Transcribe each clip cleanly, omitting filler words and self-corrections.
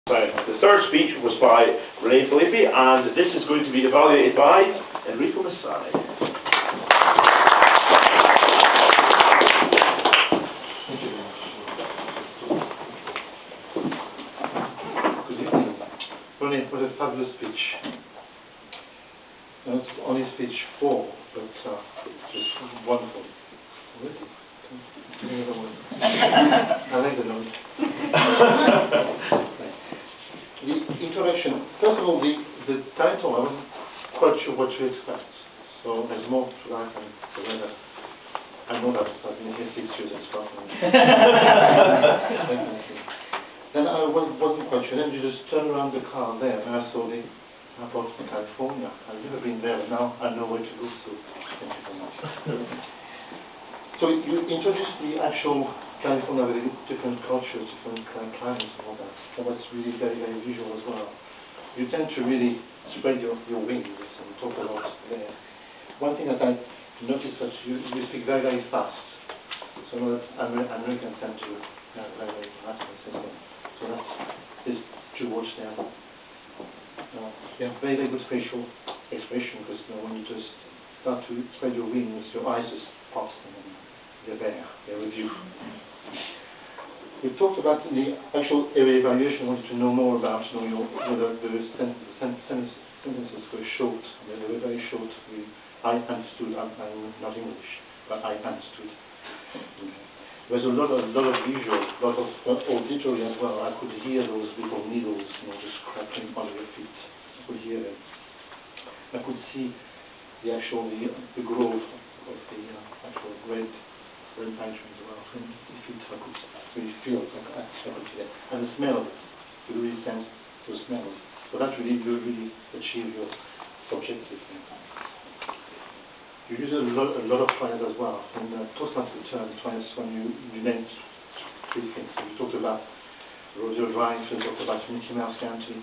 The third speech was by Reuben.wmv, and this is going to be evaluated by Enrico. What a fabulous speech. And it's only speech 4, but it's just wonderful. Give me another one. I like the note. The introduction. First of all, the title, I wasn't quite sure what to expect. So there's more to life than the weather. I know that I've been here 6 years in Scotland. Then I wasn't quite sure. Then you just turn around the car there, and I saw the airport in California. I've never been there, but now I know where to go. So thank you very much. So you introduced the actual California with different cultures, different climates, and all that. That was really very, very visual as well. You tend to really spread your wings and talk a lot there. One thing that I noticed that you speak very, very fast. So Americans tend to have very, very fast system. So that's this to watch there. You have very, very good facial expression, because when you just start to spread your wings, your eyes just pop and they're there, they're with you. We talked about the actual evaluation. I wanted to know more about whether the sentences were short. They were very short. I understood. I'm not English, but I understood. There was a lot of visual, a lot of auditory as well. I could hear those little needles, just crackling under your feet. I could hear them. I could see the actual the growth of the actual red pine trees as well. And the feet, I could really feel. I could see that. And the smell of it. You really sense the smells. So that really achieve your objective. You use a lot of trials as well. In Toastmaster terms, trials when you named 3 things. So you talked about Rodeo Drive, you talked about Mickey Mouse Country, and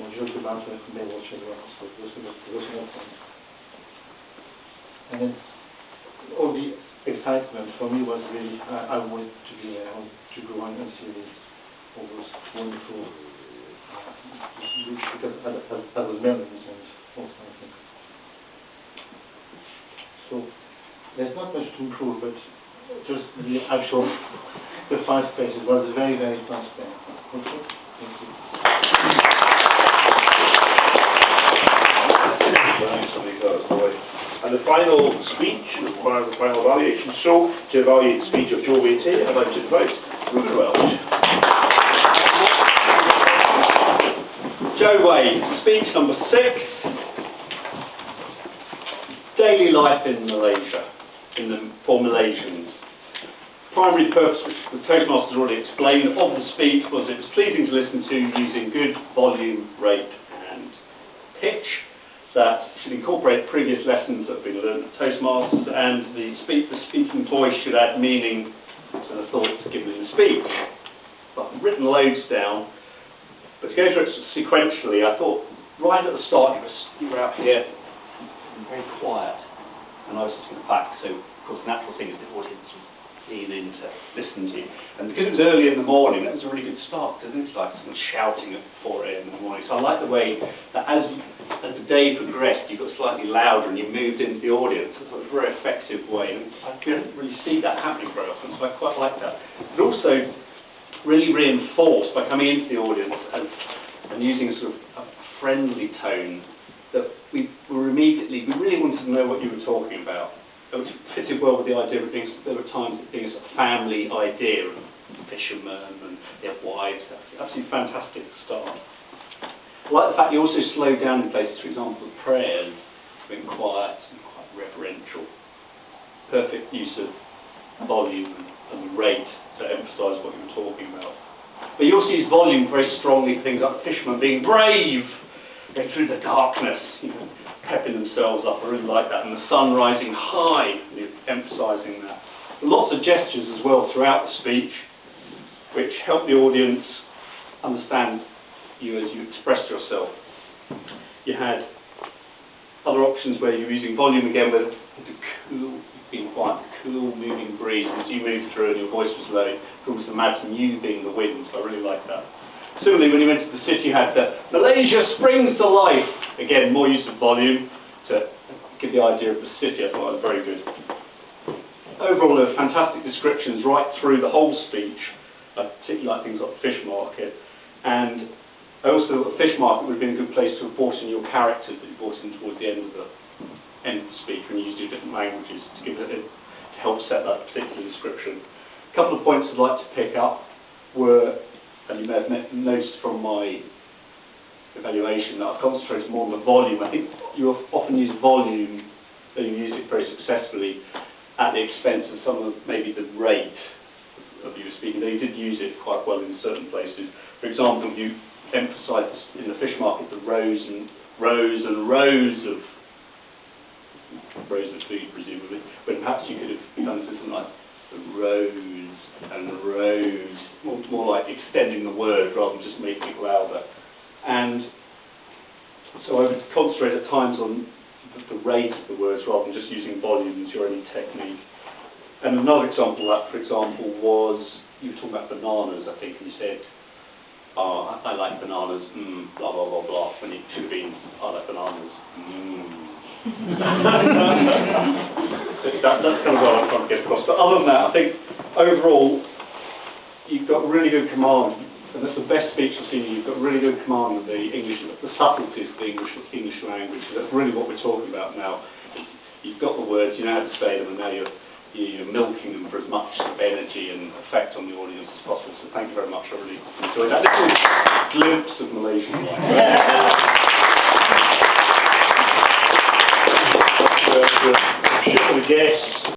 you talked about Baywatch as well. So those are things. And then all the excitement for me was really, I wanted to be there, I wanted to go on and see all those wonderful, because I was memories and all kinds of things. So there's not much to improve, but just the actual, the 5 spaces was very, very fast there. Okay? Thank you. And the final speech, the final evaluation. So to evaluate the speech of Joe Waite, I'd like to invite Reuben. Joe Waite, speech number 6. Daily life in Malaysia, in the formulations. Primary purpose, which the Toastmasters already explained, of the speech was it was pleasing to listen to using good volume, rate and pitch. That should incorporate previous lessons that have been learned at Toastmasters, and the speaking voice should add meaning to the thoughts given in the speech. I've written loads down, but to go through it sequentially, I thought right at the start you were out here very quiet, and I was just going to back, so of course the natural thing is the audience would lean in to listen to you. And because it was early in the morning, that was a really good start, because it was like someone shouting at 4 AM in the morning. So I like the way that as the day progressed, you got slightly louder and you moved into the audience. It was a very effective way, and I didn't really see that happening very often, so I quite like that. But also really reinforced by coming into the audience and using a sort of a friendly tone, that we really wanted to know what you were talking about. It fitted well with the idea of there were times it being a sort of family idea of fishermen and their wives. Absolutely fantastic start. I like the fact you also slowed down in places, for example, the prayers, being quiet and quite reverential. Perfect use of volume and rate to emphasise what you were talking about. But you also use volume very strongly for things like fishermen being brave, going through the darkness, pepping themselves up. I really like that. And the sun rising high, emphasising that. Lots of gestures as well throughout the speech, which help the audience understand you as you expressed yourself. You had other options where you're using volume again with the cool, being quiet, the cool moving breeze as you moved through and your voice was low. You could almost imagine you being the wind. So I really like that. Similarly, when you went to the city, you had the Malaysia springs to life. Again, more use of volume to give the idea of the city. I thought that was very good. Overall, there were fantastic descriptions right through the whole speech. I particularly like things like the fish market. And I also thought the fish market would have been a good place to have brought in your characters that you brought in towards the end of the speech when you used your different languages to give it to help set that particular description. A couple of points I'd like to pick up were, and you may have noticed from my evaluation, that I've concentrated more on the volume. I think you often use volume, and you use it very successfully at the expense of some of maybe the rate of you speaking. They did use it quite well in certain places. For example, you emphasised in the fish market the rows and rows of food, presumably, when perhaps you could have done something like rows and rows, more like extending the word rather than just making it louder. And so I would concentrate at times on the rate of the words rather than just using volume as your only technique. And another example of that, for example, was you were talking about bananas, I think, and you said, oh, I like bananas, blah, blah, blah, blah, when it should have been, I like bananas, That's kind of what I'm trying to get across. But other than that, I think overall, you've got really good command, and that's the best speech I've seen. You've got really good command of the English, the subtleties of the English language. So that's really what we're talking about now. You've got the words, you know how to say them, and now you're milking them for as much energy and effect on the audience as possible. So thank you very much. I really enjoyed that little glimpse of Malaysian life. I'm sure the guests